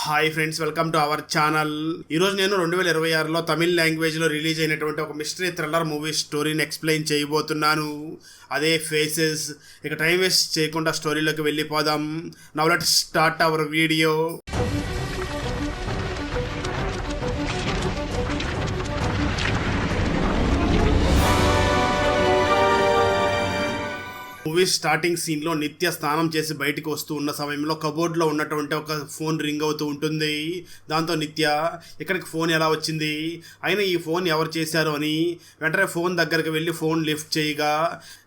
Hi friends, welcome to our channel. ఈరోజు నేను 2026లో తమిళ్ లాంగ్వేజ్లో రిలీజ్ అయినటువంటి ఒక మిస్టరీ థ్రిల్లర్ మూవీ స్టోరీని ఎక్స్ప్లెయిన్ చేయబోతున్నాను. అదే ఫేసెస్. ఇక టైం వేస్ట్ చేయకుండా స్టోరీలోకి వెళ్ళిపోదాం. Now let's start our video. Movie starting సీన్లో నిత్య స్నానం చేసి బయటికి వస్తూ ఉన్న సమయంలో కబోర్డ్లో ఉన్నటువంటి ఒక ఫోన్ రింగ్ అవుతూ ఉంటుంది. దాంతో నిత్య ఇక్కడికి ఫోన్ ఎలా వచ్చింది, అయినా ఈ ఫోన్ ఎవరు చేశారు అని వెంటనే ఫోన్ దగ్గరికి వెళ్ళి ఫోన్ లిఫ్ట్ చేయగా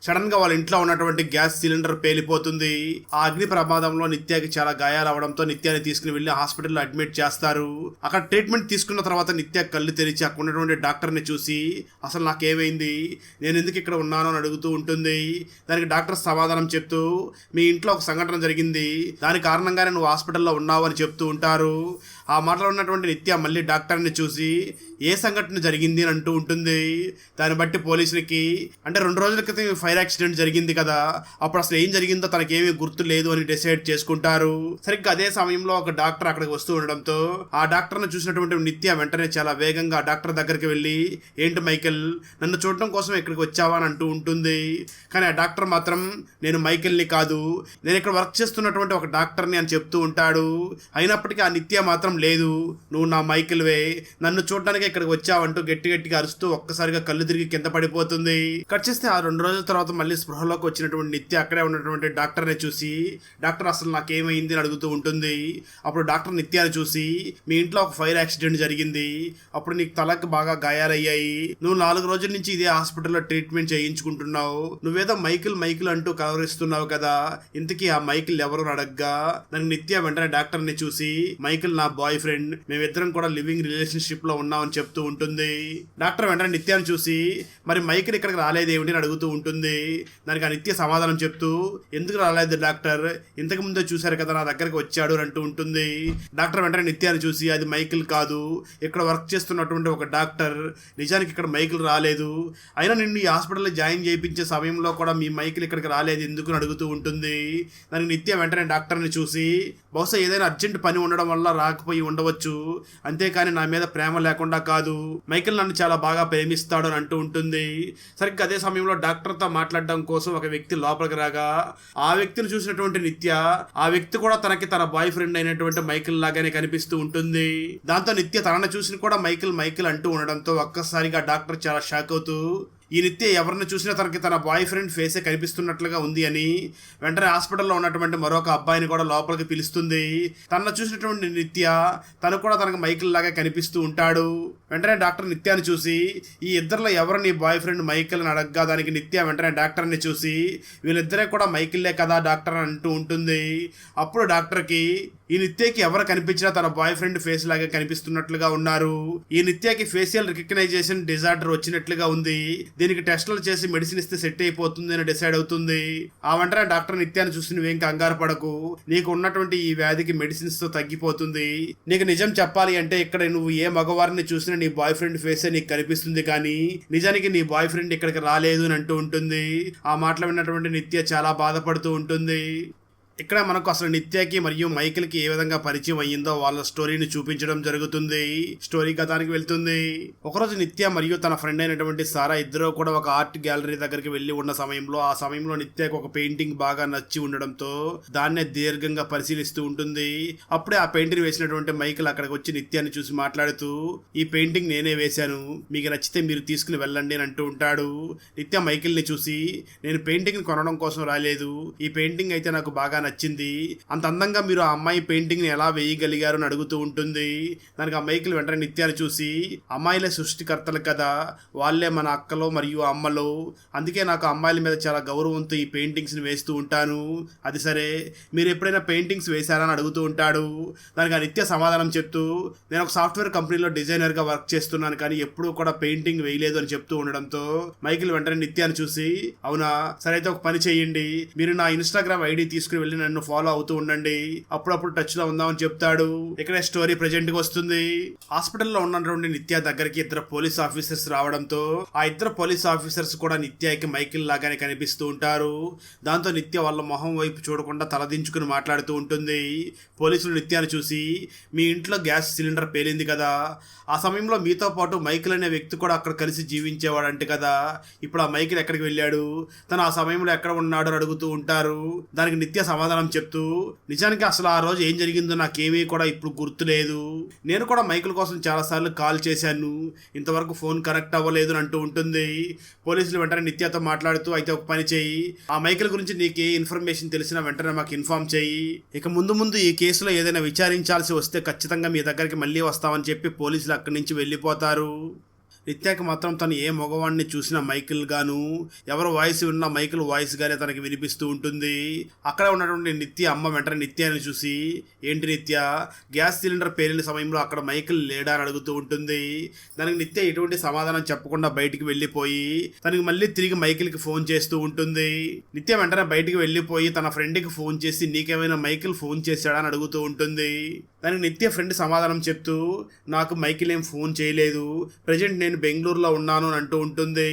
సడన్గా వాళ్ళ ఇంట్లో ఉన్నటువంటి గ్యాస్ సిలిండర్ పేలిపోతుంది. ఆ అగ్ని ప్రమాదంలో నిత్యకి చాలా గాయాలు అవడంతో నిత్యాన్ని తీసుకుని వెళ్ళి హాస్పిటల్లో అడ్మిట్ చేస్తారు. అక్కడ ట్రీట్మెంట్ తీసుకున్న తర్వాత నిత్య కళ్ళు తెరిచి అక్కడ ఉన్నటువంటి డాక్టర్ని చూసి అసలు నాకేమైంది, నేను ఎందుకు ఇక్కడ ఉన్నాను అని అడుగుతూ ఉంటుంది. దానికి డాక్టర్ సమాధానం చెప్తూ మీ ఇంట్లో ఒక సంఘటన జరిగింది, దాని కారణంగానే నువ్వు హాస్పిటల్లో ఉన్నావు అని చెప్తూ ఉంటారు. ఆ మాటలో ఉన్నటువంటి నిత్య మళ్ళీ డాక్టర్ని చూసి ఏ సంఘటన జరిగింది అని అంటూ ఉంటుంది. దాన్ని బట్టి పోలీసులకి అంటే 2 రోజుల క్రితం ఫైర్ యాక్సిడెంట్ జరిగింది కదా, అప్పుడు అసలు ఏం జరిగిందో తనకేమీ గుర్తు లేదు అని డిసైడ్ చేసుకుంటారు. సరిగ్గా అదే సమయంలో ఒక డాక్టర్ అక్కడికి వస్తూ ఉండడంతో ఆ డాక్టర్ని చూసినటువంటి నిత్య వెంటనే చాలా వేగంగా ఆ డాక్టర్ దగ్గరికి వెళ్ళి ఏంటి మైకేల్, నన్ను చూడటం కోసం ఇక్కడికి వచ్చావా అని అంటూ ఉంటుంది. కానీ ఆ డాక్టర్ మాత్రం నేను మైకేల్ని కాదు, నేను ఇక్కడ వర్క్ చేస్తున్నటువంటి ఒక డాక్టర్ని అని చెప్తూ ఉంటాడు. అయినప్పటికీ ఆ నిత్య మాత్రం లేదు, నువ్వు నా మైకేల్వే, నన్ను చూడటానికి ఇక్కడికి వచ్చావంటూ గట్టిగా అరుస్తూ ఒక్కసారిగా కళ్ళు తిరిగి కింద పడిపోతుంది. కట్ చేస్తే ఆ 2 రోజుల తర్వాత మళ్ళీ స్పృహలోకి వచ్చినటువంటి నిత్య అక్కడే ఉన్నటువంటి డాక్టర్ని చూసి డాక్టర్ అసలు నాకేమైంది అని అడుగుతూ ఉంటుంది. అప్పుడు డాక్టర్ నిత్యాన్ని చూసి మీ ఇంట్లో ఒక ఫైర్ యాక్సిడెంట్ జరిగింది, అప్పుడు నీకు తలకు బాగా గాయాలయ్యాయి, నువ్వు 4 రోజుల నుంచి ఇదే హాస్పిటల్లో ట్రీట్మెంట్ చేయించుకుంటున్నావు, నువ్వేదో మైకిల్ అంటూ కవరిస్తున్నావు కదా, ఇంతకీ ఆ మైకిల్ ఎవరు అడగ్గా నాకు నిత్య వెంటనే డాక్టర్ని చూసి మైకిల్ నా బాయ్ ఫ్రెండ్, మేమిద్దరం కూడా లివింగ్ రిలేషన్షిప్ లో ఉన్నామని చెప్తూ ఉంటుంది. డాక్టర్ వెంటనే నిత్యాన్ని చూసి మరి మైకిల్ ఇక్కడికి రాలేదేమిటి అని అడుగుతూ ఉంటుంది. దానికి ఆ నిత్య సమాధానం చెప్తూ ఎందుకు రాలేదు డాక్టర్, ఇంతకు ముందే చూశారు కదా నా దగ్గరికి వచ్చాడు అని అంటూ ఉంటుంది. డాక్టర్ వెంటనే నిత్యాన్ని చూసి అది మైకిల్ కాదు, ఇక్కడ వర్క్ చేస్తున్నటువంటి ఒక డాక్టర్, నిజానికి ఇక్కడ మైకిల్ రాలేదు, అయినా నిన్ను ఈ హాస్పిటల్లో జాయిన్ చేయించే సమయంలో కూడా మీ మైకిల్ ఇక్కడికి రాలేదు ఎందుకు అని అడుగుతూ ఉంటుంది. దానికి నిత్య వెంటనే డాక్టర్ని చూసి బహుశా ఏదైనా అర్జెంట్ పని ఉండడం వల్ల రాకపోయి ఉండవచ్చు, అంతేకాని నా మీద ప్రేమ లేకుండా కాదు, మైకేల్ నన్ను చాలా బాగా ప్రేమిస్తాడు అని అంటూ ఉంటుంది. సరిగ్గా అదే సమయంలో డాక్టర్తో మాట్లాడడం కోసం ఒక వ్యక్తి లోపలికి రాగా ఆ వ్యక్తిని చూసినటువంటి నిత్య ఆ వ్యక్తి కూడా తనకి తన బాయ్ ఫ్రెండ్ అయినటువంటి మైకేల్ లాగానే కనిపిస్తూ ఉంటుంది. దాంతో నిత్య తనని చూసి కూడా మైకేల్ అంటూ ఉండడంతో ఒక్కసారిగా డాక్టర్ చాలా షాక్ అవుతూ ఈ నిత్య ఎవరిని చూసినా తనకి తన బాయ్ ఫ్రెండ్ ఫేసే కనిపిస్తున్నట్లుగా ఉంది అని వెంటనే హాస్పిటల్లో ఉన్నటువంటి మరొక అబ్బాయిని కూడా లోపలికి పిలుస్తుంది. తనను చూసినటువంటి నిత్య తను కూడా తనకు మైకేల్ లాగా కనిపిస్తూ ఉంటాడు. వెంటనే డాక్టర్ నిత్యాన్ని చూసి ఈ ఇద్దరిలో ఎవరు నీ బాయ్ ఫ్రెండ్ మైకేల్ అని అడగ్గా దానికి నిత్య వెంటనే డాక్టర్ని చూసి వీళ్ళిద్దరే కూడా మైకేల్లే కదా డాక్టర్ అని అంటూ ఉంటుంది. అప్పుడు డాక్టర్కి ఈ నిత్యకి ఎవరు కనిపించినా తన బాయ్ ఫ్రెండ్ ఫేస్ లాగా కనిపిస్తున్నట్లుగా ఉన్నారు, ఈ నిత్యకి ఫేషియల్ రికగ్నైజేషన్ డిజార్డర్ వచ్చినట్లుగా ఉంది, దీనికి టెస్టులు చేసి మెడిసిన్ ఇస్తే సెట్ అయిపోతుంది అని డిసైడ్ అవుతుంది. ఆ వెంటనే డాక్టర్ నిత్యాన్ని చూసి నువ్వేం కంగారు పడకు, నీకు ఉన్నటువంటి ఈ వ్యాధికి మెడిసిన్స్ తో తగ్గిపోతుంది, నీకు నిజం చెప్పాలి అంటే ఇక్కడ నువ్వు ఏ మగవారిని చూసినా నీ బాయ్ ఫ్రెండ్ ఫేసే నీకు కనిపిస్తుంది, కానీ నిజానికి నీ బాయ్ ఫ్రెండ్ ఇక్కడికి రాలేదు అని అంటూ ఉంటుంది. ఆ మాటలు విన్నటువంటి నిత్య చాలా బాధపడుతూ ఉంటుంది. ఇక్కడ మనకు అసలు నిత్యకి మరియు మైకేల్కి ఏ విధంగా పరిచయం అయ్యిందో వాళ్ళ స్టోరీని చూపించడం జరుగుతుంది. స్టోరీ కథానికి వెళ్తుంది. ఒకరోజు నిత్య మరియు తన ఫ్రెండ్ అయినటువంటి సారా ఇద్దరు కూడా ఒక ఆర్ట్ గ్యాలరీ దగ్గరికి వెళ్ళి ఉన్న సమయంలో ఆ సమయంలో నిత్యకి ఒక పెయింటింగ్ బాగా నచ్చి ఉండడంతో దాన్నే దీర్ఘంగా పరిశీలిస్తూ ఉంటుంది. అప్పుడే ఆ పెయింటింగ్ వేసినటువంటి మైకేల్ అక్కడికి వచ్చి నిత్యాన్ని చూసి మాట్లాడుతూ ఈ పెయింటింగ్ నేనే వేశాను, మీకు నచ్చితే మీరు తీసుకుని వెళ్ళండి అని అంటూ ఉంటాడు. నిత్య మైకేల్ని చూసి నేను పెయింటింగ్ కొనడం కోసం రాలేదు, ఈ పెయింటింగ్ అయితే నాకు బాగా నచ్చింది, అంత అందంగా మీరు ఆ అమ్మాయి పెయింటింగ్ ని ఎలా వేయగలిగారు అని అడుగుతూ ఉంటుంది. దానికి ఆ మైకేల్ వెంటనే నిత్యాన్ని చూసి అమ్మాయిలే సృష్టికర్తలు కదా, వాళ్ళే మన అక్కలో మరియు అమ్మలో, అందుకే నాకు అమ్మాయిల మీద చాలా గౌరవంతో ఈ పెయింటింగ్స్ ని వేస్తూ ఉంటాను, అది సరే మీరు ఎప్పుడైనా పెయింటింగ్స్ వేశారని అడుగుతూ ఉంటాడు. దానికి ఆ నిత్య సమాధానం చెప్తూ నేను ఒక సాఫ్ట్వేర్ కంపెనీలో డిజైనర్ గా వర్క్ చేస్తున్నాను కానీ ఎప్పుడూ కూడా పెయింటింగ్ వేయలేదు అని చెప్తూ ఉండడంతో మైకేల్ వెంటనే నిత్యాన్ని చూసి అవునా, సరే అయితే ఒక పని చేయండి, మీరు నా ఇన్స్టాగ్రామ్ ఐడి తీసుకుని వెళ్ళి వెళ్ళి నన్ను ఫాలో అవుతూ ఉండండి, అప్పుడప్పుడు టచ్ లో ఉందామని చెప్తాడు. ఇక్కడ స్టోరీ ప్రెజెంట్ కి వస్తుంది. హాస్పిటల్లో ఉన్నటువంటి నిత్య దగ్గరికి ఇద్దరు పోలీస్ ఆఫీసర్స్ రావడంతో ఆ ఇద్దరు పోలీస్ ఆఫీసర్స్ కూడా నిత్యకి మైకిల్ లాగానే కనిపిస్తూ ఉంటారు. దాంతో నిత్య వాళ్ళ మొహం వైపు చూడకుండా తలదించుకుని మాట్లాడుతూ ఉంటుంది. పోలీసులు నిత్యాన్ని చూసి, మీ ఇంట్లో గ్యాస్ సిలిండర్ పేలింది కదా, ఆ సమయంలో మీతో పాటు మైకిల్ అనే వ్యక్తి కూడా అక్కడ కలిసి జీవించేవాడంటే కదా, ఇప్పుడు ఆ మైకిల్ ఎక్కడికి వెళ్ళాడు, తను ఆ సమయంలో ఎక్కడ ఉన్నాడు అని అడుగుతూ ఉంటారు. దానికి నిత్య సమాధానం చెప్తూ, నిజానికి అసలు ఆ రోజు ఏం జరిగిందో నాకేమీ కూడా ఇప్పుడు గుర్తులేదు, నేను కూడా మైకిల్ కోసం చాలాసార్లు కాల్ చేశాను, ఇంతవరకు ఫోన్ కనెక్ట్ అవ్వలేదు అని అంటూ ఉంటుంది. పోలీసులు వెంటనే నిత్యతో మాట్లాడుతూ, అయితే ఒక పని చెయ్యి, ఆ మైకిల్ గురించి నీకు ఏ ఇన్ఫర్మేషన్ తెలిసినా వెంటనే మాకు ఇన్ఫార్మ్ చెయ్యి, ఇక ముందు ముందు ఈ కేసులో ఏదైనా విచారించాల్సి వస్తే ఖచ్చితంగా మీ దగ్గరికి మళ్ళీ వస్తామని చెప్పి పోలీసులు అక్కడి నుంచి వెళ్ళిపోతారు. నిత్యకి మాత్రం తను ఏ మగవాడిని చూసినా మైకిల్ గాను, ఎవరు వాయిస్ విన్నా మైకిల్ వాయిస్ గానే తనకి వినిపిస్తూ ఉంటుంది. అక్కడ ఉన్నటువంటి నిత్య అమ్మ వెంటనే నిత్యాన్ని చూసి, ఏంటి నిత్య, గ్యాస్ సిలిండర్ పేలిన సమయంలో అక్కడ మైకిల్ లేడా అని అడుగుతూ ఉంటుంది. దానికి నిత్య ఎటువంటి సమాధానం చెప్పకుండా బయటికి వెళ్ళిపోయి తనకి మళ్ళీ తిరిగి మైకిల్కి ఫోన్ చేస్తూ ఉంటుంది. నిత్య వెంటనే బయటికి వెళ్ళిపోయి తన ఫ్రెండ్కి ఫోన్ చేసి, నీకేమైనా మైకిల్ ఫోన్ చేశాడా అని అడుగుతూ ఉంటుంది. దానికి నిత్య ఫ్రెండ్ సమాధానం చెప్తూ, నాకు మైకిల్ ఏం ఫోన్ చేయలేదు, ప్రజెంట్ నేను బెంగళూరులో ఉన్నాను అని అంటూ ఉంటుంది.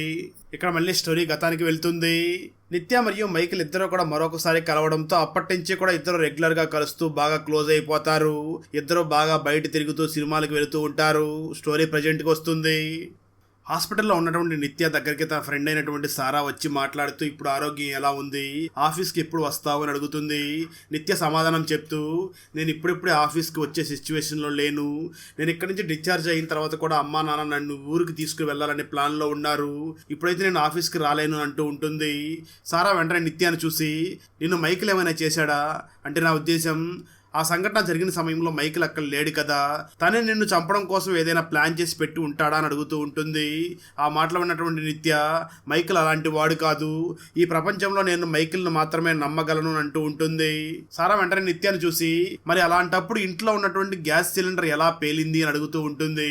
ఇక్కడ మళ్ళీ స్టోరీ గతానికి వెళ్తుంది. నిత్య మరియు మైకిల్ ఇద్దరు కూడా మరొకసారి కలవడంతో అప్పటి నుంచి కూడా ఇద్దరు రెగ్యులర్ గా కలుస్తూ బాగా క్లోజ్ అయిపోతారు. ఇద్దరు బాగా బయట తిరుగుతూ సినిమాలకు వెళుతూ ఉంటారు. స్టోరీ ప్రజెంట్కి వస్తుంది. హాస్పిటల్లో ఉన్నటువంటి నిత్య దగ్గరికి తన ఫ్రెండ్ అయినటువంటి సారా వచ్చి మాట్లాడుతూ, ఇప్పుడు ఆరోగ్యం ఎలా ఉంది, ఆఫీస్కి ఎప్పుడు వస్తావు అని అడుగుతుంది. నిత్య సమాధానం చెప్తూ, నేను ఇప్పుడిప్పుడే ఆఫీస్కి వచ్చే సిచ్యువేషన్లో లేను, నేను ఇక్కడి నుంచి డిశ్చార్జ్ అయిన తర్వాత కూడా అమ్మా నాన్న నన్ను ఊరికి తీసుకుని వెళ్ళాలనే ప్లాన్లో ఉన్నారు, ఇప్పుడైతే నేను ఆఫీస్కి రాలేను అంటూ ఉంటుంది. సారా వెంటనే నిత్యాన్ని చూసి, నిన్ను మైకిల్ ఏమైనా చేశాడా అంటే, నా ఉద్దేశం ఆ సంఘటన జరిగిన సమయంలో మైకిల్ అక్కడ లేడు కదా, తనే నిన్ను చంపడం కోసం ఏదైనా ప్లాన్ చేసి పెట్టి ఉంటాడా అని అడుగుతూ ఉంటుంది. ఆ మాటలో ఉన్నటువంటి నిత్య, మైకిల్ అలాంటి వాడు కాదు, ఈ ప్రపంచంలో నేను మైకిల్ను మాత్రమే నమ్మగలను అంటూ ఉంటుంది. సారా వెంటనే నిత్యాన్ని చూసి, మరి అలాంటప్పుడు ఇంట్లో ఉన్నటువంటి గ్యాస్ సిలిండర్ ఎలా పేలింది అని అడుగుతూ ఉంటుంది.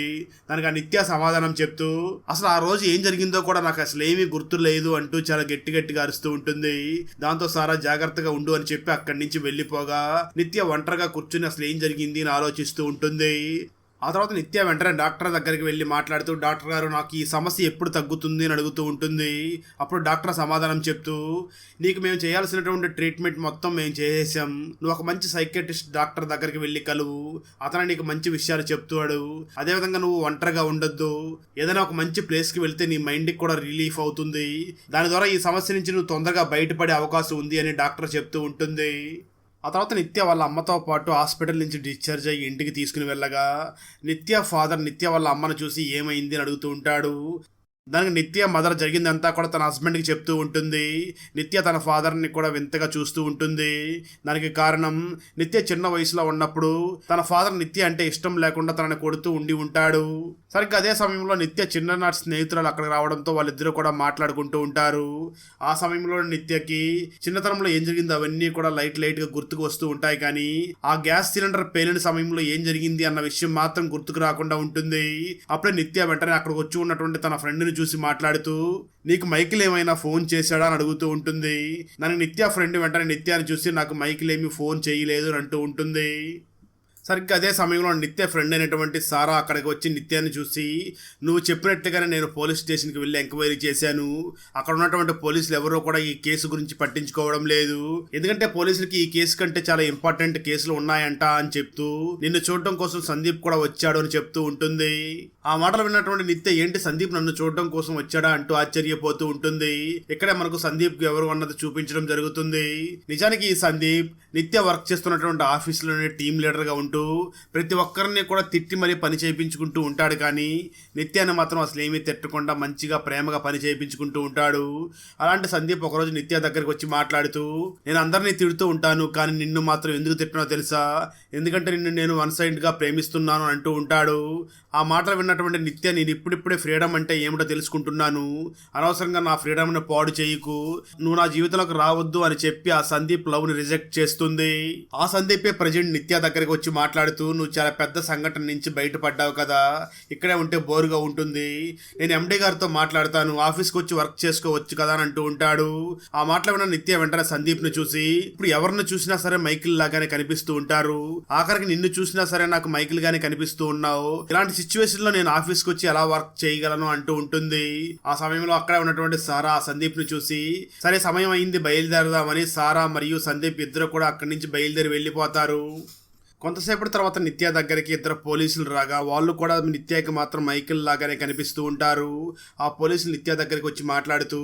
దానికి ఆ నిత్య సమాధానం చెప్తూ, అసలు ఆ రోజు ఏం జరిగిందో కూడా నాకు అసలు ఏమీ గుర్తు లేదు అంటూ చాలా గట్టిగా అరుస్తూ ఉంటుంది. దాంతో సారా జాగ్రత్తగా ఉండు అని చెప్పి అక్కడి నుంచి వెళ్ళిపోగా నిత్య ఒంటరిగా కూర్చుని అసలు ఏం జరిగింది అని ఆలోచిస్తూ ఉంటుంది. ఆ తర్వాత నిత్య వెంటనే డాక్టర్ దగ్గరికి వెళ్ళి మాట్లాడుతూ, డాక్టర్ గారు నాకు ఈ సమస్య ఎప్పుడు తగ్గుతుంది అని అడుగుతూ ఉంటుంది. అప్పుడు డాక్టర్ సమాధానం చెప్తూ, నీకు మేము చేయాల్సినటువంటి ట్రీట్మెంట్ మొత్తం మేము చేసేసాం, నువ్వు ఒక మంచి సైకియాట్రిస్ట్ డాక్టర్ దగ్గరికి వెళ్ళి కలువు, అతను నీకు మంచి విషయాలు చెప్తాడు, అదేవిధంగా నువ్వు ఒంటరిగా ఉండొద్దు, ఏదైనా ఒక మంచి ప్లేస్కి వెళ్తే నీ మైండ్కి కూడా రిలీఫ్ అవుతుంది, దాని ద్వారా ఈ సమస్య నుంచి నువ్వు తొందరగా బయటపడే అవకాశం ఉంది అని డాక్టర్ చెప్తూ ఉంటుంది. ఆ తర్వాత నిత్య వాళ్ళ అమ్మతో పాటు హాస్పిటల్ నుంచి డిశ్చార్జ్ అయ్యి ఇంటికి తీసుకుని వెళ్ళగా నిత్య ఫాదర్ నిత్య వాళ్ళ అమ్మను చూసి ఏమైంది అని అడుగుతూ ఉంటాడు. దానికి నిత్య మదర్ జరిగిందంతా కూడా తన హస్బెండ్కి చెప్తూ ఉంటుంది. నిత్య తన ఫాదర్ని కూడా వింతగా చూస్తూ ఉంటుంది. దానికి కారణం, నిత్య చిన్న వయసులో ఉన్నప్పుడు తన ఫాదర్ నిత్య అంటే ఇష్టం లేకుండా తనని కొడుతూ ఉండి ఉంటాడు. సరిగ్గా అదే సమయంలో నిత్య చిన్ననాటి స్నేహితురాలు అక్కడికి రావడంతో వాళ్ళిద్దరూ కూడా మాట్లాడుకుంటూ ఉంటారు. ఆ సమయంలో నిత్యకి చిన్నతనంలో ఏం జరిగిందో అవన్నీ కూడా లైట్గా గుర్తుకు వస్తూ ఉంటాయి, కానీ ఆ గ్యాస్ సిలిండర్ పేలిన సమయంలో ఏం జరిగింది అన్న విషయం మాత్రం గుర్తుకు రాకుండా ఉంటుంది. అప్పుడే నిత్య వెంటనే అక్కడికి వచ్చి ఉన్నటువంటి తన ఫ్రెండ్ని చూసి మాట్లాడుతూ, నీకు మైకిల్ ఏమైనా ఫోన్ చేశాడా అని అడుగుతూ ఉంటుంది. దానికి నిత్య ఫ్రెండ్ వెంటనే నిత్యాన్ని చూసి, నాకు మైకిల్ ఏమీ ఫోన్ చేయలేదు అని అంటూ ఉంటుంది. సరిగ్గా అదే సమయంలో నిత్య ఫ్రెండ్ అయినటువంటి సారా అక్కడికి వచ్చి నిత్యాన్ని చూసి, నువ్వు చెప్పినట్టుగానే నేను పోలీస్ స్టేషన్కి వెళ్ళి ఎంక్వైరీ చేశాను, అక్కడ ఉన్నటువంటి పోలీసులు ఎవరో కూడా ఈ కేసు గురించి పట్టించుకోవడం లేదు, ఎందుకంటే పోలీసులకి ఈ కేసు కంటే చాలా ఇంపార్టెంట్ కేసులు ఉన్నాయంట అని చెప్తూ నిన్ను చూడటం కోసం సందీప్ కూడా వచ్చాడు అని చెప్తూ ఉంటుంది. ఆ మాటలు విన్నటువంటి నిత్య, ఏంటి సందీప్ నన్ను చూడటం కోసం వచ్చాడా అంటూ ఆశ్చర్యపోతూ ఉంటుంది. ఇక్కడే మనకు సందీప్ ఎవరు అన్నది చూపించడం జరుగుతుంది. నిజానికి ఈ సందీప్ నిత్య వర్క్ చేస్తున్నటువంటి ఆఫీసులోనే టీం లీడర్గా ఉంటూ ప్రతి ఒక్కరిని కూడా తిట్టి మరీ పని చేయించుకుంటూ ఉంటాడు, కానీ నిత్యాన్ని మాత్రం అసలు ఏమీ తిట్టకుండా మంచిగా ప్రేమగా పని చేయించుకుంటూ ఉంటాడు. అలాంటి సందీప్ ఒకరోజు నిత్య దగ్గరికి వచ్చి మాట్లాడుతూ, నేను అందరినీ తిడుతూ ఉంటాను, కానీ నిన్ను మాత్రం ఎందుకు తిట్టినో తెలుసా, ఎందుకంటే నిన్ను నేను వన్ సైడ్గా ప్రేమిస్తున్నాను అంటూ ఉంటాడు. ఆ మాటలు విన్నటువంటి నిత్య, నేను ఇప్పుడిప్పుడే ఫ్రీడమ్ అంటే ఏమిటో తెలుసుకుంటున్నాను, అనవసరంగా నా ఫ్రీడమ్ని పాడు చేయకు, నువ్వు నా జీవితంలోకి రావద్దు అని చెప్పి ఆ సందీప్ లవ్ని రిజెక్ట్ చేస్తుంది. ఆ సందీపే ప్రజెంట్ నిత్య దగ్గరికి వచ్చి మాట్లాడుతూ, నువ్వు చాలా పెద్ద సంఘటన నుంచి బయటపడ్డావు కదా, ఇక్కడే ఉంటే బోరుగా ఉంటుంది, నేను ఎండి గారితో మాట్లాడతాను, ఆఫీస్కి వచ్చి వర్క్ చేసుకోవచ్చు కదా అని అంటూ ఉంటాడు. ఆ మాటలు విన్న నిత్య వెంటనే సందీప్ ను చూసి, ఇప్పుడు ఎవరిని చూసినా సరే మైకిల్ లాగానే కనిపిస్తూ ఉంటారు, ఆఖరికి నిన్ను చూసినా సరే నాకు మైకిల్ గానే కనిపిస్తూ ఉన్నావు, ఇలాంటి సిచ్యువేషన్ లో నేను ఆఫీస్కి వచ్చి ఎలా వర్క్ చేయగలను అంటూ ఉంటుంది. ఆ సమయంలో అక్కడే ఉన్నటువంటి సారా సందీప్ ను చూసి, సరే సమయం అయింది బయలుదేరదామని సారా మరియు సందీప్ ఇద్దరు కూడా అక్కడి నుంచి బయలుదేరి వెళ్ళిపోతారు. కొంతసేపటి తర్వాత నిత్య దగ్గరికి ఇద్దరు పోలీసులు రాగా వాళ్ళు కూడా నిత్యకి మాత్రం మైకిల్ లాగానే కనిపిస్తూ ఉంటారు. ఆ పోలీసులు నిత్య దగ్గరికి వచ్చి మాట్లాడుతూ,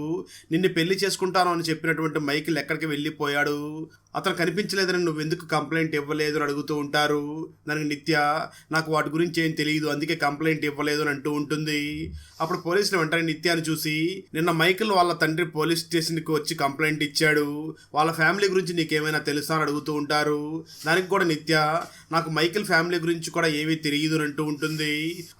నిన్ను పెళ్లి చేసుకుంటాను అని చెప్పినటువంటి మైకిల్ ఎక్కడికి వెళ్ళిపోయాడు, అతను కనిపించలేదని నువ్వు ఎందుకు కంప్లైంట్ ఇవ్వలేదు అని అడుగుతూ ఉంటారు. దానికి నిత్య, నాకు వాటి గురించి ఏం తెలియదు, అందుకే కంప్లైంట్ ఇవ్వలేదు అని అంటూ ఉంటుంది. అప్పుడు పోలీసులు వెంటనే నిత్యాన్ని చూసి, నిన్న మైకిల్ వాళ్ళ తండ్రి పోలీస్ స్టేషన్కి వచ్చి కంప్లైంట్ ఇచ్చాడు, వాళ్ళ ఫ్యామిలీ గురించి నీకేమైనా తెలుసా అని అడుగుతూ ఉంటారు. దానికి కూడా నిత్య, నాకు మైకిల్ ఫ్యామిలీ గురించి కూడా ఏమీ తెలియదు అంటూ ఉంటుంది.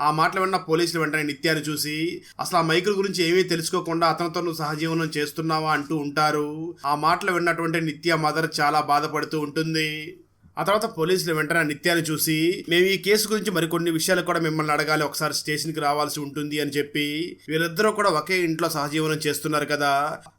ఆ మాటలు విన్న పోలీసులు వెంటనే నిత్యాన్ని చూసి, అసలు ఆ మైకిల్ గురించి ఏమీ తెలుసుకోకుండా అతనితో నువ్వు సహజీవనం చేస్తున్నావా అంటూ ఉంటారు. ఆ మాటలు విన్నటువంటి నిత్య మదర్ చాలా బాధపడుతూ ఉంటుంది. ఆ తర్వాత పోలీసులు వెంటనే నిత్యాన్ని చూసి, మేము ఈ కేసు గురించి మరికొన్ని విషయాలు కూడా మిమ్మల్ని అడగాలి, ఒకసారి స్టేషన్కి రావాల్సి ఉంటుంది అని చెప్పి, వీళ్ళిద్దరూ కూడా ఒకే ఇంట్లో సహజీవనం చేస్తున్నారు కదా,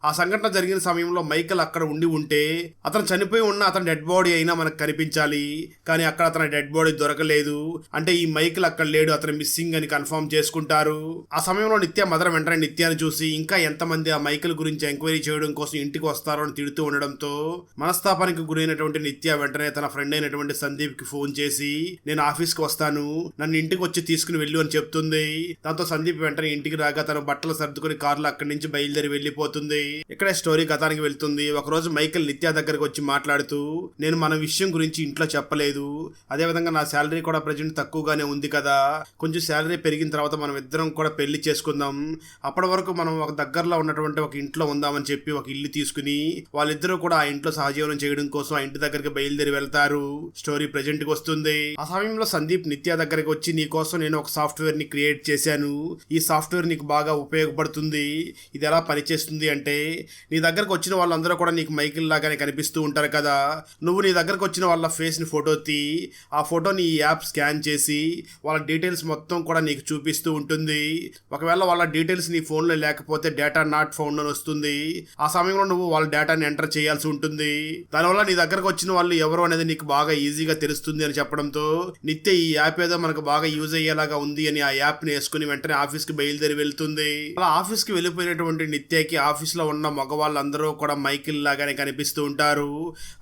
ఆ సంఘటన జరిగిన సమయంలో మైకిల్ అక్కడ ఉంటే అతను చనిపోయి ఉన్న అతని డెడ్ బాడీ అయినా మనకు కనిపించాలి, కానీ అక్కడ అతని డెడ్ బాడీ దొరకలేదు, అంటే ఈ మైకిల్ అక్కడ లేడు, అతను మిస్సింగ్ అని కన్ఫర్మ్ చేసుకుంటారు. ఆ సమయంలో నిత్య మదర్ వెంటనే నిత్యాన్ని చూసి, ఇంకా ఎంతమంది ఆ మైకిల్ గురించి ఎంక్వైరీ చేయడం కోసం ఇంటికి వస్తారో అని తిడుతూ ఉండడంతో మనస్తాపానికి గురైనటువంటి నిత్య వెంటనే తన ఫ్రెండ్ అయినటువంటి సందీప్ కి ఫోన్ చేసి, నేను ఆఫీస్కి వస్తాను, నన్ను ఇంటికి వచ్చి తీసుకుని వెళ్ళు అని చెప్తుంది. దాంతో సందీప్ వెంటనే ఇంటికి రాగా తన బట్టలు సర్దుకుని కారులో అక్కడి నుంచి బయలుదేరి వెళ్ళిపోతుంది. ఇక్కడే స్టోరీ కథానికి వెళ్తుంది. ఒకరోజు మైకిల్ నిత్య దగ్గరకు వచ్చి మాట్లాడుతూ, నేను మన విషయం గురించి ఇంట్లో చెప్పలేదు, అదేవిధంగా నా శాలరీ కూడా ప్రజెంట్ తక్కువగానే ఉంది కదా, కొంచెం శాలరీ పెరిగిన తర్వాత మనం ఇద్దరం కూడా పెళ్లి చేసుకుందాం, అప్పటి వరకు మనం ఒక దగ్గరలో ఉన్నటువంటి ఒక ఇంట్లో ఉందామని చెప్పి ఒక ఇల్లు తీసుకుని వాళ్ళిద్దరూ కూడా ఆ ఇంట్లో సహజీవనం చేయడం కోసం ఆ ఇంటి దగ్గరికి బయలుదేరి వెళ్తారు. స్టోరీ ప్రెజెంట్ కి వస్తుంది. ఆ సమయంలో సందీప్ నిత్య దగ్గరికి వచ్చి, నీ కోసం నేను ఒక సాఫ్ట్వేర్ ని క్రియేట్ చేశాను, ఈ సాఫ్ట్వేర్ నీకు బాగా ఉపయోగపడుతుంది, ఇది ఎలా పనిచేస్తుంది అంటే, నీ దగ్గరకు వచ్చిన వాళ్ళందరూ కూడా నీకు మైకిల్ లాగానే కనిపిస్తూ ఉంటారు కదా, నువ్వు నీ దగ్గరకు వచ్చిన వాళ్ళ ఫేస్ ని ఫోటో తీ, ఆ ఫోటోని ఈ యాప్ స్కాన్ చేసి వాళ్ళ డీటెయిల్స్ మొత్తం కూడా నీకు చూపిస్తూ ఉంటుంది. ఒకవేళ వాళ్ళ డీటెయిల్స్ నీ ఫోన్ లో లేకపోతే డేటా నాట్ ఫౌండ్ అని వస్తుంది. ఆ సమయంలో నువ్వు వాళ్ళ డేటాని ఎంటర్ చేయాల్సి ఉంటుంది. దానివల్ల నీ దగ్గరకు వచ్చిన వాళ్ళు ఎవరు అనేది నీకు బాగా ఈజీగా తెలుస్తుంది అని చెప్పడంతో నిత్య ఈ యాప్ ఏదో మనకు బాగా యూజ్ అయ్యేలాగా ఉంది అని ఆ యాప్ ని వేసుకుని వెంటనే ఆఫీస్ కి బయలుదేరి వెళ్తుంది. అలా ఆఫీస్ కి వెళ్ళిపోయినటువంటి నిత్యకి ఆఫీస్ లో ఉన్న మగవాళ్ళందరూ కూడా మైకిల్ లాగానే కనిపిస్తూ ఉంటారు.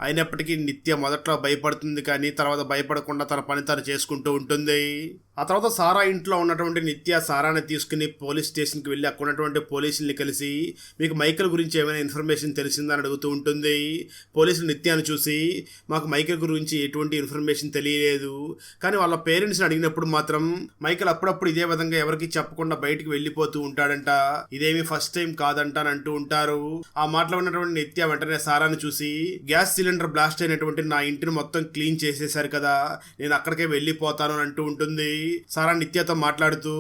అయినప్పటికీ నిత్య మొదట్లో భయపడుతుంది, కానీ తర్వాత భయపడకుండా తన పని తను చేసుకుంటూ ఉంటుంది. ఆ తర్వాత సారా ఇంట్లో ఉన్నటువంటి నిత్య సారాని తీసుకుని పోలీస్ స్టేషన్ కి వెళ్ళి అక్కడ ఉన్నటువంటి పోలీసుల్ని కలిసి, మీకు మైకిల్ గురించి ఏమైనా ఇన్ఫర్మేషన్ తెలిసిందని అడుగుతూ ఉంటుంది. పోలీసులు నిత్యాన్ని చూసి, మాకు మైకిల్ గురించి ఎటువంటి ఇన్ఫర్మేషన్ తెలియలేదు, కానీ వాళ్ళ పేరెంట్స్ని అడిగినప్పుడు మాత్రం మైకిల్ అప్పుడప్పుడు ఇదే విధంగా ఎవరికి చెప్పకుండా బయటికి వెళ్ళిపోతూ ఉంటాడంట, ఇదేమి ఫస్ట్ టైం కాదంట అని అంటూ ఉంటారు. ఆ మాటలో ఉన్నటువంటి నిత్య వెంటనే సారాని చూసి, గ్యాస్ సిలిండర్ బ్లాస్ట్ అయినటువంటి నా ఇంటిని మొత్తం క్లీన్ చేసేశారు కదా, నేను అక్కడికే వెళ్ళిపోతాను అని అంటూ ఉంటుంది. సారా నిత్యతో మాట్లాడుతూ,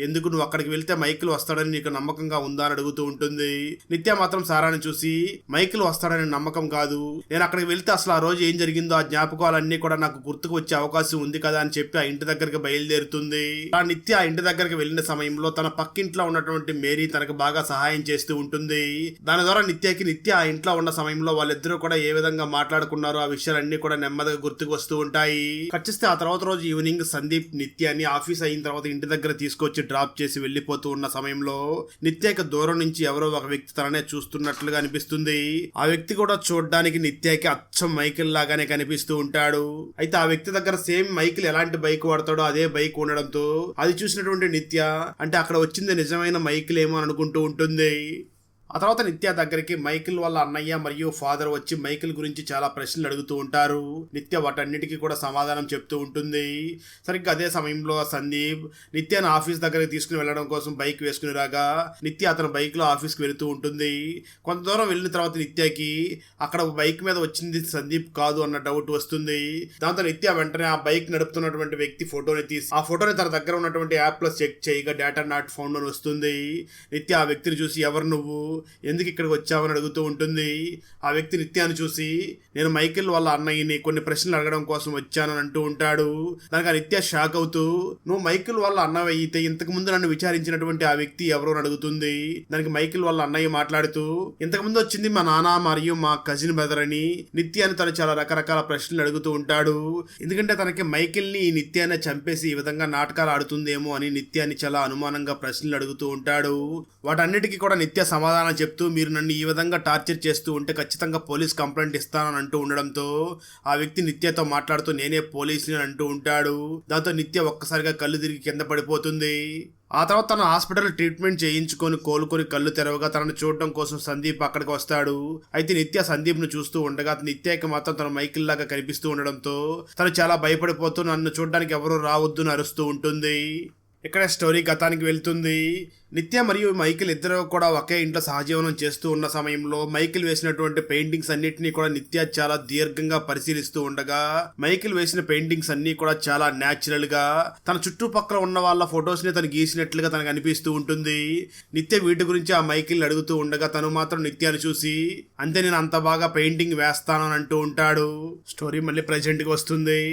ఎందుకు నువ్వు అక్కడికి వెళ్తే మైకిల్ వస్తాడని నీకు నమ్మకంగా ఉందా అని అడుగుతూ ఉంటుంది. నిత్య మాత్రం సారాని చూసి, మైకిల్ వస్తాడని నమ్మకం కాదు, నేను అక్కడికి వెళ్తే అసలు ఆ రోజు ఏం జరిగిందో ఆ జ్ఞాపకాలన్నీ కూడా నాకు గుర్తుకు వచ్చే అవకాశం ఉంది కదా అని చెప్పి ఆ ఇంటి దగ్గరికి బయలుదేరుతుంది. ఆ నిత్య ఆ ఇంటి దగ్గరికి వెళ్ళిన సమయంలో తన పక్కింట్లో ఉన్నటువంటి మేరీ తనకు బాగా సహాయం చేస్తూ ఉంటుంది. దాని ద్వారా నిత్య ఆ ఇంట్లో ఉన్న సమయంలో వాళ్ళిద్దరూ కూడా ఏ విధంగా మాట్లాడుకున్నారో ఆ విషయాలన్నీ కూడా నెమ్మదిగా గుర్తుకు వస్తూ ఉంటాయి. ఖచ్చిస్తే ఆ తర్వాత రోజు ఈవినింగ్ సందీప్ నిత్యాన్ని ఆఫీస్ అయిన తర్వాత ఇంటి దగ్గర తీసుకొచ్చి డ్రాప్ చేసి వెళ్ళిపోతూ ఉన్న సమయంలో నిత్యకి దూరం నుంచి ఎవరో ఒక వ్యక్తి తననే చూస్తున్నట్లుగా అనిపిస్తుంది. ఆ వ్యక్తి కూడా చూడడానికి నిత్యకి అచ్చం మైకిల్ లాగానే కనిపిస్తూ ఉంటాడు. అయితే ఆ వ్యక్తి దగ్గర సేమ్ మైకిల్ ఎలాంటి బైక్ వాడతాడో అదే బైక్ ఉండడంతో అది చూసినటువంటి నిత్య, అంటే అక్కడ వచ్చింది నిజమైన మైకిల్ ఏమో అనుకుంటూ ఉంటుంది. ఆ తర్వాత నిత్య దగ్గరికి మైకిల్ వాళ్ళ అన్నయ్య మరియు ఫాదర్ వచ్చి మైకిల్ గురించి చాలా ప్రశ్నలు అడుగుతూ ఉంటారు. నిత్య వాటన్నిటికీ కూడా సమాధానం చెప్తూ ఉంటుంది. సరిగ్గా అదే సమయంలో సందీప్ నిత్యను ఆఫీస్ దగ్గరికి తీసుకుని వెళ్ళడం కోసం బైక్ వేసుకుని రాగా నిత్య అతను బైక్ లో ఆఫీస్కి వెళుతూ ఉంటుంది. కొంత దూరం వెళ్ళిన తర్వాత నిత్యకి అక్కడ బైక్ మీద వచ్చింది సందీప్ కాదు అన్న డౌట్ వస్తుంది. దాంతో నిత్య వెంటనే ఆ బైక్ నడుపుతున్నటువంటి వ్యక్తి ఫోటోని తీసి ఆ ఫోటోని తన దగ్గర ఉన్నటువంటి యాప్ లో చెక్ చేయగా డేటా నాట్ ఫౌండ్ అని వస్తుంది. నిత్య ఆ వ్యక్తిని చూసి, ఎవరు నువ్వు, ఎందుకు ఇక్కడికి వచ్చావని అడుగుతూ ఉంటుంది. ఆ వ్యక్తి నిత్యాన్ని చూసి నేను మైకేల్ వాళ్ళ అన్నయ్యని కొన్ని ప్రశ్నలు అడగడం కోసం వచ్చానని అంటూ ఉంటాడు. దానికి ఆ నిత్య షాక్ అవుతూ నువ్వు మైకేల్ వాళ్ళ అన్నయ్య అయితే ఇంతకు ముందు నన్ను విచారించినటువంటి ఆ వ్యక్తి ఎవరు అని అడుగుతుంది. దానికి మైకేల్ వాళ్ళ అన్నయ్య మాట్లాడుతూ ఇంతకు ముందు వచ్చింది మా నాన్న మరియు మా కజిన్ బ్రదర్ అని నిత్యాన్ని తను చాలా రకరకాల ప్రశ్నలు అడుగుతూ ఉంటాడు. ఎందుకంటే తనకి మైకేల్ ని ఈ నిత్యాన్ని చంపేసి ఈ విధంగా నాటకాలు ఆడుతుందేమో అని నిత్యాన్ని చాలా అనుమానంగా ప్రశ్నలు అడుగుతూ ఉంటాడు. వాటన్నిటికీ కూడా నిత్య సమాధానం చెప్తూ మీరు నన్ను ఈ విధంగా టార్చర్ చేస్తూ ఉంటే ఖచ్చితంగా పోలీస్ కంప్లైంట్ ఇస్తానని అంటూ ఉండడంతో ఆ వ్యక్తి నిత్యతో మాట్లాడుతూ నేనే పోలీసుని అంటూ ఉంటాడు. దాంతో నిత్య ఒక్కసారిగా కళ్ళు తిరిగి కింద పడిపోతుంది. ఆ తర్వాత తన హాస్పిటల్ ట్రీట్మెంట్ చేయించుకొని కోలుకొని కళ్ళు తెరవగా తనను చూడడం కోసం సందీప్ అక్కడికి వస్తాడు. అయితే నిత్య సందీప్ ను చూస్తూ ఉండగా నిత్యకి మాత్రం తన మైకిల్ లాగా కనిపిస్తూ ఉండడంతో తను చాలా భయపడిపోతూ నన్ను చూడడానికి ఎవరూ రావద్దు అని అరుస్తూ ఉంటుంది. ఇక్కడ స్టోరీ గతానికి వెళ్తుంది. నిత్య మరియు మైకిల్ ఇద్దరు కూడా ఒకే ఇంట్లో సహజీవనం చేస్తూ ఉన్న సమయంలో మైకిల్ వేసినటువంటి పెయింటింగ్స్ అన్నిటినీ కూడా నిత్య చాలా దీర్ఘంగా పరిశీలిస్తూ ఉండగా మైకిల్ వేసిన పెయింటింగ్స్ అన్ని కూడా చాలా న్యాచురల్ గా తన చుట్టుపక్కల ఉన్న వాళ్ళ ఫొటోస్ ని తను గీసినట్లుగా తనకు అనిపిస్తూ ఉంటుంది. నిత్య వీటి గురించి ఆ మైకిల్ అడుగుతూ ఉండగా తను మాత్రం నిత్యాన్ని చూసి అంతే నేను అంత బాగా పెయింటింగ్ వేస్తాను అని అంటూ ఉంటాడు. స్టోరీ మళ్ళీ ప్రెజెంట్ కి వస్తుంది.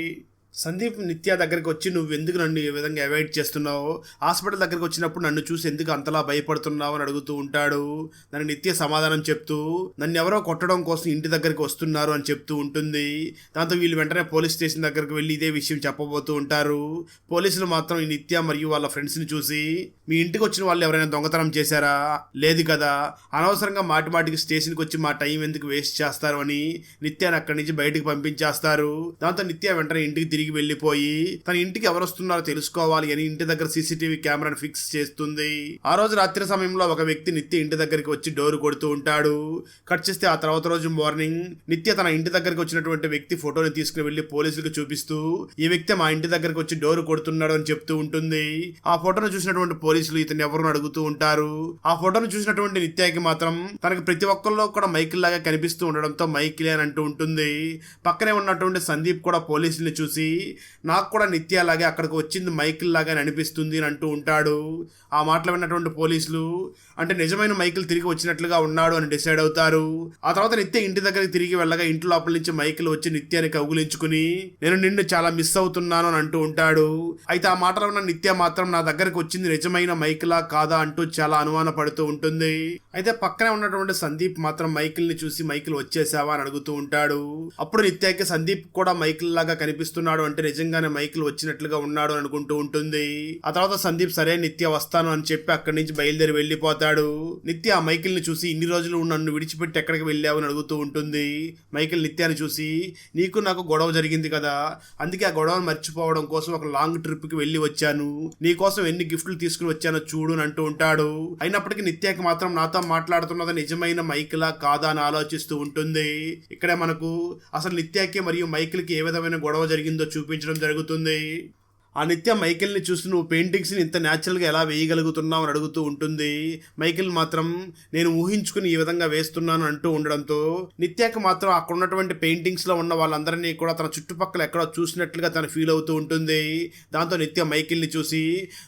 సందీప్ నిత్య దగ్గరికి వచ్చి నువ్వు ఎందుకు నన్ను ఈ విధంగా అవాయిడ్ చేస్తున్నావు, హాస్పిటల్ దగ్గరికి వచ్చినప్పుడు నన్ను చూసి ఎందుకు అంతలా భయపడుతున్నావు అని అడుగుతూ ఉంటాడు. దాని నిత్య సమాధానం చెప్తూ నన్ను ఎవరో కొట్టడం కోసం ఇంటి దగ్గరికి వస్తున్నారు అని చెప్తూ ఉంటుంది. దాంతో వీళ్ళు వెంటనే పోలీస్ స్టేషన్ దగ్గరికి వెళ్ళి ఇదే విషయం చెప్పబోతూ ఉంటారు. పోలీసులు మాత్రం ఈ నిత్య మరియు వాళ్ళ ఫ్రెండ్స్ని చూసి మీ ఇంటికి వచ్చిన వాళ్ళు ఎవరైనా దొంగతనం చేశారా, లేదు కదా, అనవసరంగా మాటి మాటికి స్టేషన్కి వచ్చి మా టైం ఎందుకు వేస్ట్ చేస్తారు అని నిత్యాన్ని అక్కడి నుంచి బయటికి పంపించేస్తారు. దాంతో నిత్య వెంటనే ఇంటికి తిరిగి వెళ్లిపోయి తన ఇంటికి ఎవరు వస్తున్నారో తెలుసుకోవాలి అని ఇంటి దగ్గర సీసీటీవీ కెమెరాను ఫిక్స్ చేస్తుంది. ఆ రోజు రాత్రి సమయంలో ఒక వ్యక్తి నిత్య ఇంటి దగ్గరికి వచ్చి డోర్ కొడుతూ ఉంటాడు. కట్ చేస్తే ఆ తర్వాత రోజు మార్నింగ్ నిత్య తన ఇంటి దగ్గరికి వచ్చినటువంటి వ్యక్తి ఫోటోని తీసుకుని వెళ్లి పోలీసులకు చూపిస్తూ ఈ వ్యక్తి మా ఇంటి దగ్గరికి వచ్చి డోర్ కొడుతున్నాడు అని చెప్తూ ఉంటుంది. ఆ ఫోటోను చూసినటువంటి పోలీసులు ఇతను ఎవరు అడుగుతూ ఉంటారు. ఆ ఫోటోను చూసినటువంటి నిత్యకి మాత్రం తనకు ప్రతి ఒక్కరిలో కూడా మైకిల్ లాగా కనిపిస్తూ ఉండడంతో మైకిలే అని అంటూ ఉంటుంది. పక్కనే ఉన్నటువంటి సందీప్ కూడా పోలీసుల్ని చూసి నాకు కూడా నిత్య లాగే అక్కడికి వచ్చింది మైకిల్ లాగా అనిపిస్తుంది అని అంటూ ఉంటాడు. ఆ మాటలు విన్నటువంటి పోలీసులు అంటే నిజమైన మైకిల్ తిరిగి వచ్చినట్లుగా ఉన్నాడు అని డిసైడ్ అవుతారు. ఆ తర్వాత నిత్య ఇంటి దగ్గరికి తిరిగి వెళ్ళగా ఇంటి లోపల నుంచి మైకిల్ వచ్చి నిత్యాన్ని కౌగులించుకుని నేను నిన్ను చాలా మిస్ అవుతున్నాను అని అంటూ ఉంటాడు. అయితే ఆ మాటలు ఉన్న నిత్య మాత్రం నా దగ్గరికి వచ్చింది నిజమైన మైకిలా కాదా అంటూ చాలా అనుమాన పడుతూ ఉంటుంది. అయితే పక్కనే ఉన్నటువంటి సందీప్ మాత్రం మైకిల్ ని చూసి మైకిల్ వచ్చేసావా అని అడుగుతూ ఉంటాడు. అప్పుడు నిత్యకి సందీప్ కూడా మైకిల్ లాగా కనిపిస్తున్నాడు అంటే నిజంగానే మైకిల్ వచ్చినట్లుగా ఉన్నాడు అని అనుకుంటూ ఉంటుంది. ఆ తర్వాత సందీప్ సరే నిత్య వస్తాను అని చెప్పి అక్కడి నుంచి బయలుదేరి వెళ్లిపోతాడు. నిత్య ఆ మైకిల్ ని చూసి ఇన్ని రోజులు నన్ను విడిచిపెట్టి ఎక్కడికి వెళ్ళావు అని అడుగుతూ ఉంటుంది. మైకిల్ నిత్యాన్ని చూసి నీకు నాకు గొడవ జరిగింది కదా, అందుకే ఆ గొడవను మర్చిపోవడం కోసం ఒక లాంగ్ ట్రిప్ కి వెళ్ళి వచ్చాను, నీ కోసం ఎన్ని గిఫ్ట్లు తీసుకుని వచ్చానో చూడు అని అంటూ ఉంటాడు. అయినప్పటికీ నిత్యకి మాత్రం నాతో మాట్లాడుతున్నది నిజమైన మైకిలా కాదా అని ఆలోచిస్తూ ఉంటుంది. ఇక్కడే మనకు అసలు నిత్యకి మరియు మైకిల్ కి ఏ విధమైన గొడవ జరిగిందో చూపించడం జరుగుతుంది. ఆ నిత్య మైకిల్ని చూసి నువ్వు పెయింటింగ్స్ని ఇంత న్యాచురల్గా ఎలా వేయగలుగుతున్నావు అని అడుగుతూ ఉంటుంది. మైకిల్ మాత్రం నేను ఊహించుకుని ఈ విధంగా వేస్తున్నాను అంటూ ఉండడంతో నిత్యకి మాత్రం అక్కడ ఉన్నటువంటి పెయింటింగ్స్లో ఉన్న వాళ్ళందరినీ కూడా తన చుట్టుపక్కల ఎక్కడో చూసినట్లుగా తను ఫీల్ అవుతూ ఉంటుంది. దాంతో నిత్య మైకిల్ని చూసి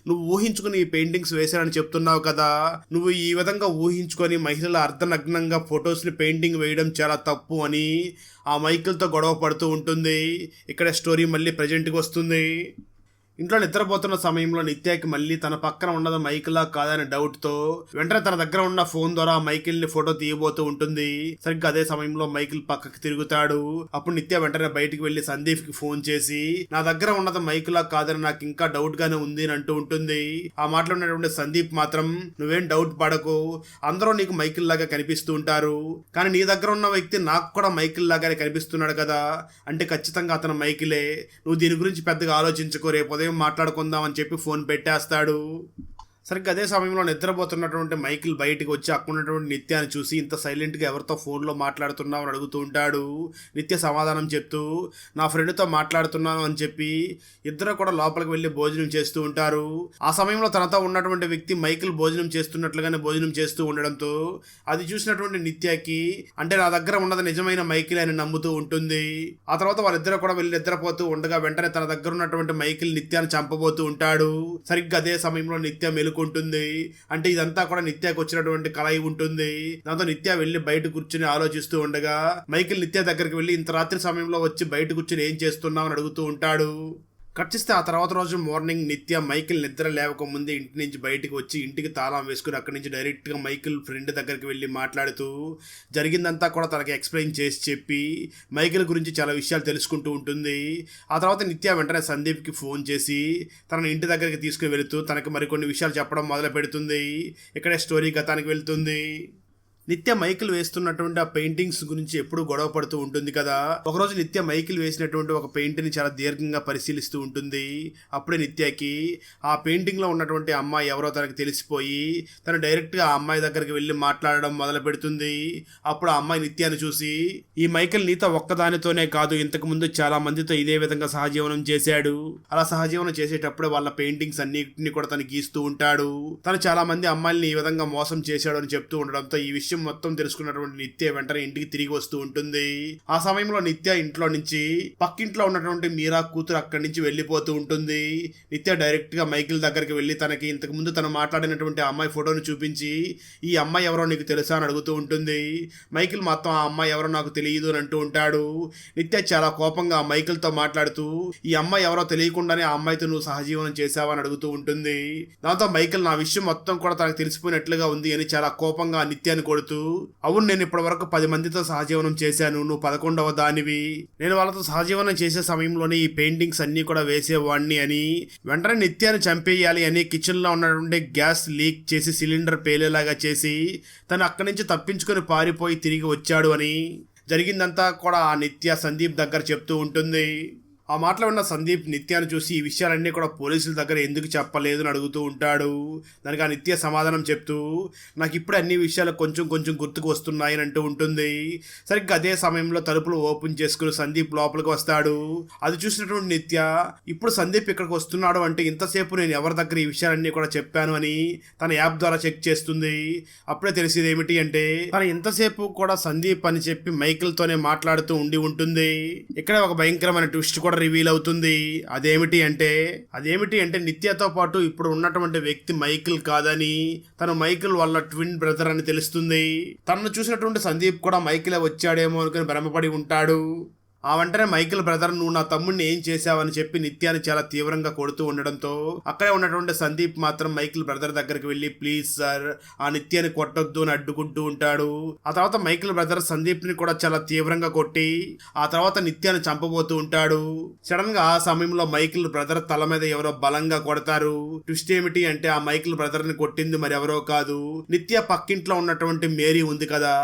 నువ్వు ఊహించుకుని ఈ పెయింటింగ్స్ వేశానని చెప్తున్నావు కదా, నువ్వు ఈ విధంగా ఊహించుకొని మహిళల అర్ధనగ్నంగా ఫొటోస్ని పెయింటింగ్ వేయడం చాలా తప్పు అని ఆ మైకిల్తో గొడవ పడుతూ ఉంటుంది. ఇక్కడ స్టోరీ మళ్ళీ ప్రజెంట్కి వస్తుంది. ఇంట్లో నిద్రపోతున్న సమయంలో నిత్యకి మళ్ళీ తన పక్కన ఉన్నది మైకిలా కాదనే డౌట్తో వెంటనే తన దగ్గర ఉన్న ఫోన్ ద్వారా మైకిల్ని ఫోటో తీయబోతూ ఉంటుంది. సరిగ్గా అదే సమయంలో మైకిల్ పక్కకి తిరుగుతాడు. అప్పుడు నిత్య వెంటనే బయటికి వెళ్లి సందీప్ కి ఫోన్ చేసి నా దగ్గర ఉన్నది మైకిలా కాదని నాకు ఇంకా డౌట్ గానే ఉంది అని అంటూ ఉంటుంది. ఆ మాటలో ఉన్నటువంటి సందీప్ మాత్రం నువ్వేం డౌట్ పడకు, అందరూ నీకు మైకిల్ లాగా కనిపిస్తూ ఉంటారు, కానీ నీ దగ్గర ఉన్న వ్యక్తి నాకు కూడా మైకిల్ లాగానే కనిపిస్తున్నాడు కదా, అంటే ఖచ్చితంగా అతను మైకిలే, నువ్వు దీని గురించి పెద్దగా ఆలోచించుకో, రేపు ఉదయం మాట్లాడుకుందాం అని చెప్పి ఫోన్ పెట్టేస్తాడు. సరిగ్గా అదే సమయంలో నిద్రపోతున్నటువంటి మైకిల్ బయటికి వచ్చి అక్కడున్నటువంటి నిత్యాన్ని చూసి ఇంత సైలెంట్గా ఎవరితో ఫోన్లో మాట్లాడుతున్నావు అని అడుగుతూ ఉంటాడు. నిత్య సమాధానం చెప్తూ నా ఫ్రెండ్తో మాట్లాడుతున్నాను అని చెప్పి ఇద్దరు కూడా లోపలికి వెళ్ళి భోజనం చేస్తూ ఉంటారు. ఆ సమయంలో తనతో ఉన్నటువంటి వ్యక్తి మైకిల్ భోజనం చేస్తున్నట్లుగానే భోజనం చేస్తూ ఉండడంతో అది చూసినటువంటి నిత్యకి అంటే నా దగ్గర ఉన్నది నిజమైన మైకిల్ అని నమ్ముతూ ఉంటుంది. ఆ తర్వాత వాళ్ళిద్దరు కూడా వెళ్ళి నిద్రపోతూ ఉండగా వెంటనే తన దగ్గర ఉన్నటువంటి మైకిల్ నిత్యాన్ని చంపబోతూ ఉంటాడు. సరిగ్గా అదే సమయంలో నిత్య మేలుకుంటుంది. అంటే ఇదంతా కూడా నిత్యకు వచ్చినటువంటి కల అయి ఉంటుంది. దాంతో నిత్య వెళ్లి బయట కూర్చుని ఆలోచిస్తూ ఉండగా మైకిల్ నిత్య దగ్గరికి వెళ్లి ఇంత రాత్రి సమయంలో వచ్చి బయట కూర్చుని ఏం చేస్తున్నావు అని అడుగుతూ ఉంటాడు. కట్ చేస్తే ఆ తర్వాత రోజు మార్నింగ్ నిత్య మైకిల్ నిద్ర లేవక ముందే ఇంటి నుంచి బయటకు వచ్చి ఇంటికి తాళం వేసుకుని అక్కడి నుంచి డైరెక్ట్గా మైకిల్ ఫ్రెండ్ దగ్గరికి వెళ్ళి మాట్లాడుతూ జరిగిందంతా కూడా తనకి ఎక్స్ప్లెయిన్ చేసి చెప్పి మైకిల్ గురించి చాలా విషయాలు తెలుసుకుంటూ ఉంటుంది. ఆ తర్వాత నిత్య వెంటనే సందీప్కి ఫోన్ చేసి తనని ఇంటి దగ్గరికి తీసుకుని వెళుతూ తనకి మరికొన్ని విషయాలు చెప్పడం మొదలు పెడుతుంది. ఇక్కడే స్టోరీ గతానికి వెళ్తుంది. నిత్య మైకిల్ వేస్తున్నటువంటి ఆ పెయింటింగ్స్ గురించి ఎప్పుడు గొడవ పడుతూ ఉంటుంది కదా. ఒకరోజు నిత్య మైకిల్ వేసినటువంటి ఒక పెయింట్ని చాలా దీర్ఘంగా పరిశీలిస్తూ ఉంటుంది. అప్పుడే నిత్యకి ఆ పెయింటింగ్లో ఉన్నటువంటి అమ్మాయి ఎవరో తనకు తెలిసిపోయి తను డైరెక్ట్గా ఆ అమ్మాయి దగ్గరికి వెళ్ళి మాట్లాడడం మొదలు పెడుతుంది. అప్పుడు ఆ అమ్మాయి నిత్యాన్ని చూసి ఈ మైకిల్ నీతో ఒక్కదానితోనే కాదు ఇంతకు ముందు చాలా మందితో ఇదే విధంగా సహజీవనం చేశాడు. అలా సహజీవనం చేసేటప్పుడే వాళ్ళ పెయింటింగ్స్ అన్నిటిని కూడా తను గీస్తూ ఉంటాడు. తను చాలా మంది అమ్మాయిల్ని ఈ విధంగా మోసం చేశాడు అని చెప్తూ ఉండడంతో ఈ విషయం మొత్తం తెలుసుకున్నటువంటి నిత్య వెంటనే ఇంటికి తిరిగి వస్తూ ఉంటుంది. ఆ సమయంలో నిత్య ఇంట్లో నుంచి పక్కింట్లో ఉన్నటువంటి మీరా కూతురు అక్కడి నుంచి వెళ్ళిపోతూ ఉంటుంది. నిత్య డైరెక్ట్ గా మైకిల్ దగ్గరికి వెళ్ళి తనకి ఇంతకు ముందు తను మాట్లాడినటువంటి అమ్మాయి ఫోటోను చూపించి ఈ అమ్మాయి ఎవరో నీకు తెలుసా అని అడుగుతూ ఉంటుంది. మైకిల్ మొత్తం ఆ అమ్మాయి ఎవరో నాకు తెలియదు అని అంటూ ఉంటాడు. నిత్య చాలా కోపంగా మైకిల్ తో మాట్లాడుతూ ఈ అమ్మాయి ఎవరో తెలియకుండానే ఆ అమ్మాయితో నువ్వు సహజీవనం చేశావా అని అడుగుతూ ఉంటుంది. దాంతో మైకిల్ నా విషయం మొత్తం కూడా తనకు తెలిసిపోయినట్లుగా ఉంది అని చాలా కోపంగా నిత్యాన్ని కొడుతూ అవును నేను ఇప్పటి వరకు 10 మందితో సహజీవనం చేశాను, నువ్వు 11వ దానివి. నేను వాళ్ళతో సహజీవనం చేసే సమయంలోనే ఈ పెయింటింగ్స్ అన్ని కూడా వేసేవాడిని అని వెంటనే నిత్యాన్ని చంపేయాలి అని కిచెన్ లో ఉన్నటువంటి గ్యాస్ లీక్ చేసి సిలిండర్ పేలేలాగా చేసి తను అక్కడి నుంచి తప్పించుకొని పారిపోయి తిరిగి వచ్చాడు అని జరిగిందంతా కూడా ఆ నిత్య సందీప్ దగ్గర చెప్తూ ఉంటుంది. ఆ మాటలో ఉన్న సందీప్ నిత్యాన్ని చూసి ఈ విషయాలన్నీ కూడా పోలీసుల దగ్గర ఎందుకు చెప్పలేదు అని అడుగుతూ ఉంటాడు. దానికి ఆ నిత్య సమాధానం చెప్తూ నాకు ఇప్పుడు అన్ని విషయాలు కొంచెం కొంచెం గుర్తుకు వస్తున్నాయి అని అంటూ ఉంటుంది. సరిగ్గా అదే సమయంలో తలుపులు ఓపెన్ చేసుకుని సందీప్ లోపలికి వస్తాడు. అది చూసినటువంటి నిత్య ఇప్పుడు సందీప్ ఇక్కడికి వస్తున్నాడు అంటే ఇంతసేపు నేను ఎవరి దగ్గర ఈ విషయాలన్నీ కూడా చెప్పాను అని తన యాప్ ద్వారా చెక్ చేస్తుంది. అప్పుడే తెలిసేది ఏమిటి అంటే తను ఇంతసేపు కూడా సందీప్ అని చెప్పి మైకిల్ తోనే మాట్లాడుతూ ఉండి ఉంటుంది. ఇక్కడ ఒక భయంకరమైన ట్విస్ట్ కూడా రివీల్ అవుతుంది. అదేమిటి అంటే నిత్యతో పాటు ఇప్పుడు ఉన్నటువంటి వ్యక్తి మైకిల్ కాదని తను మైకిల్ వాళ్ళ ట్విన్ బ్రదర్ అని తెలుస్తుంది. తనను చూసినటువంటి సందీప్ కూడా మైకిలే వచ్చాడేమో అనుకుని భ్రమపడి ఉంటాడు. ఆ వెంటనే మైకిల్ బ్రదర్ నువ్వు నా తమ్ముడిని ఏం చేశావని చెప్పి నిత్యాన్ని చాలా తీవ్రంగా కొడుతూ ఉండడంతో అక్కడే ఉన్నటువంటి సందీప్ మాత్రం మైకిల్ బ్రదర్ దగ్గరికి వెళ్ళి ప్లీజ్ సార్ ఆ నిత్యాన్ని కొట్టొద్దు అని అడ్డుకుంటూ ఉంటాడు. ఆ తర్వాత మైకిల్ బ్రదర్ సందీప్ ని కూడా చాలా తీవ్రంగా కొట్టి ఆ తర్వాత నిత్యాన్ని చంపబోతూ ఉంటాడు. సడన్ గా ఆ సమయంలో మైకిల్ బ్రదర్ తల మీద ఎవరో బలంగా కొడతారు. ట్విస్ట్ ఏమిటి అంటే ఆ మైకిల్ బ్రదర్ ని కొట్టింది మరి ఎవరో కాదు నిత్య పక్కింట్లో ఉన్నటువంటి మేరీ ఉంది కదా,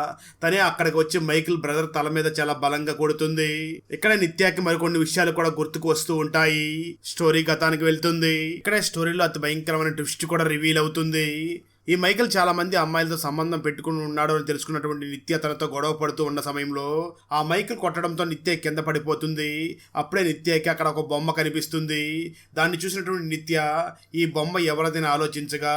తనే అక్కడికి వచ్చి మైకిల్ బ్రదర్ తల మీద చాలా బలంగా కొడుతుంది. ఇక్కడ నిత్యాకి మరికొన్ని విషయాలు కూడా గుర్తుకు వస్తూ ఉంటాయి. స్టోరీ గతానికి వెళ్తుంది. ఇక్కడే స్టోరీలో అతి భయంకరమైన ట్విస్ట్ కూడా రివీల్ అవుతుంది. ఈ మైకిల్ చాలా మంది అమ్మాయిలతో సంబంధం పెట్టుకుని ఉన్నాడు అని తెలుసుకున్నటువంటి నిత్య తనతో గొడవ పడుతూ ఉన్న సమయంలో ఆ మైకిల్ కొట్టడంతో నిత్య కింద పడిపోతుంది. అప్పుడే నిత్యకి అక్కడ ఒక బొమ్మ కనిపిస్తుంది. దాన్ని చూసినటువంటి నిత్య ఈ బొమ్మ ఎవరిదని ఆలోచించగా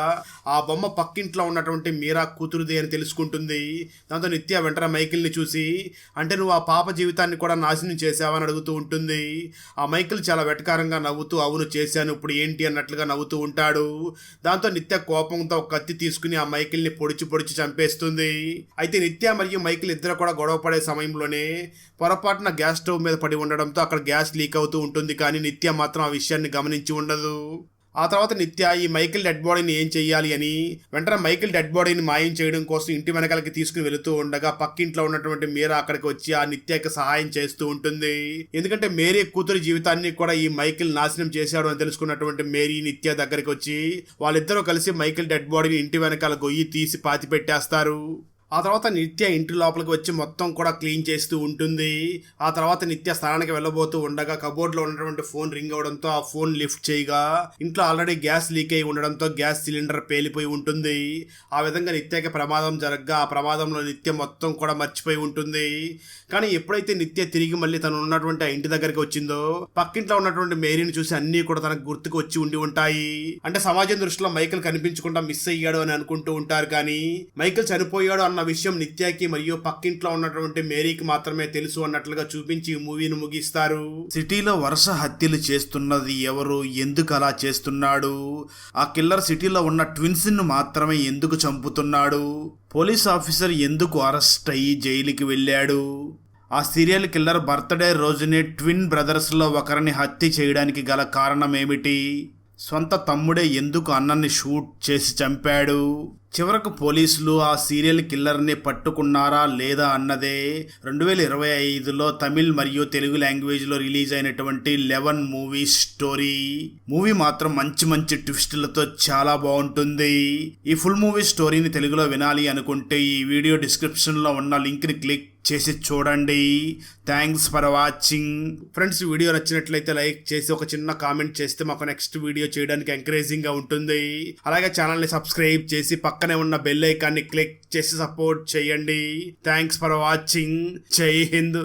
ఆ బొమ్మ పక్కింట్లో ఉన్నటువంటి మీరా కూతురుది అని తెలుసుకుంటుంది. దాంతో నిత్య వెంటనే మైకిల్ని చూసి అంటే నువ్వు ఆ పాప జీవితాన్ని కూడా నాశనం చేసావని అడుగుతూ ఉంటుంది. ఆ మైకిల్ చాలా వెటకారంగా నవ్వుతూ అవును చేశాను ఇప్పుడు ఏంటి అన్నట్లుగా నవ్వుతూ ఉంటాడు. దాంతో నిత్య కోపంతో ఒక కత్తి తీసుకుని ఆ మైకిల్ ని పొడిచి చంపేస్తుంది. అయితే నిత్య మరియు మైకిల్ ఇద్దరు కూడా గొడవ పడే సమయంలోనే పొరపాటున గ్యాస్ స్టవ్ మీద పడి ఉండడంతో అక్కడ గ్యాస్ లీక్ అవుతూ ఉంటుంది. కానీ నిత్య మాత్రం ఆ విషయాన్ని గమనించి ఉండదు. ఆ తర్వాత నిత్య ఈ మైకిల్ డెడ్ బాడీని ఏం చెయ్యాలి అని వెంటనే మైకిల్ డెడ్ బాడీని మాయం చేయడం కోసం ఇంటి వెనకాలకి తీసుకుని వెళుతూ ఉండగా పక్కింట్లో ఉన్నటువంటి మీరా అక్కడికి వచ్చి ఆ నిత్యకి సహాయం చేస్తూ ఉంటుంది. ఎందుకంటే మేరీ కూతురి జీవితాన్ని కూడా ఈ మైకిల్ నాశనం చేశాడు అని తెలుసుకున్నటువంటి మేరీ నిత్య దగ్గరికి వచ్చి వాళ్ళిద్దరూ కలిసి మైకిల్ డెడ్ బాడీని ఇంటి వెనకాల గొయ్యి తీసి పాతి పెట్టేస్తారు. ఆ తర్వాత నిత్య ఇంటి లోపలికి వచ్చి మొత్తం కూడా క్లీన్ చేస్తూ ఉంటుంది. ఆ తర్వాత నిత్య స్థానానికి వెళ్ళబోతూ ఉండగా కబోర్డ్లో ఉన్నటువంటి ఫోన్ రింగ్ అవడంతో ఆ ఫోన్ లిఫ్ట్ చేయగా ఇంట్లో ఆల్రెడీ గ్యాస్ లీక్ అయి ఉండడంతో గ్యాస్ సిలిండర్ పేలిపోయి ఉంటుంది. ఆ విధంగా నిత్యకి ప్రమాదం జరగగా ఆ ప్రమాదంలో నిత్య మొత్తం కూడా మర్చిపోయి ఉంటుంది. కానీ ఎప్పుడైతే నిత్య తిరిగి మళ్ళీ తను ఉన్నటువంటి ఆ ఇంటి దగ్గరికి వచ్చిందో పక్కింట్లో ఉన్నటువంటి మేరీని చూసి అన్నీ కూడా తనకు గుర్తుకు వచ్చి ఉండి ఉంటాయి. అంటే సమాజం దృష్టిలో మైకిల్ కనిపించకుండా మిస్ అయ్యాడు అని అనుకుంటూ ఉంటారు. కానీ మైకిల్ చనిపోయాడు అన్న జరుగుతున్న విషయం నిత్యకి మరియు పక్కింట్లో ఉన్నటువంటి మేరీకి మాత్రమే తెలుసు అన్నట్లుగా చూపించి ఈ మూవీని ముగిస్తారు. సిటీలో వరుస హత్యలు చేస్తున్నది ఎవరు, ఎందుకు అలా చేస్తున్నాడు, ఆ కిల్లర్ సిటీలో ఉన్న ట్విన్స్ ను మాత్రమే ఎందుకు చంపుతున్నాడు, పోలీస్ ఆఫీసర్ ఎందుకు అరెస్ట్ అయ్యి జైలుకి వెళ్ళాడు, ఆ సీరియల్ కిల్లర్ బర్త్డే రోజునే ట్విన్ బ్రదర్స్లో ఒకరిని హత్య చేయడానికి గల కారణం ఏమిటి, సొంత తమ్ముడే ఎందుకు అన్నని షూట్ చేసి చంపాడు, చివరకు పోలీసులు ఆ సీరియల్ కిల్లర్ని పట్టుకున్నారా లేదా అన్నదే 2025లో తమిళ్ మరియు తెలుగు లాంగ్వేజ్లో రిలీజ్ అయినటువంటి 11 మూవీ స్టోరీ. మూవీ మాత్రం మంచి మంచి ట్విస్టులతో చాలా బాగుంటుంది. ఈ ఫుల్ మూవీ స్టోరీని తెలుగులో వినాలి అనుకుంటే ఈ వీడియో డిస్క్రిప్షన్లో ఉన్న లింక్ని క్లిక్ చేసి చూడండి. Thanks for watching friends. Video నచ్చినట్లయితే లైక్ చేసి ఒక చిన్న కామెంట్ చేస్తే మాకు నెక్స్ట్ వీడియో చేయడానికి ఎంకరేజింగ్ గా ఉంటుంది. అలాగే ఛానల్ని సబ్స్క్రైబ్ చేసి పక్కనే ఉన్న బెల్ ఐకాన్ని క్లిక్ చేసి సపోర్ట్ చేయండి. Thanks for watching. జై హింద్.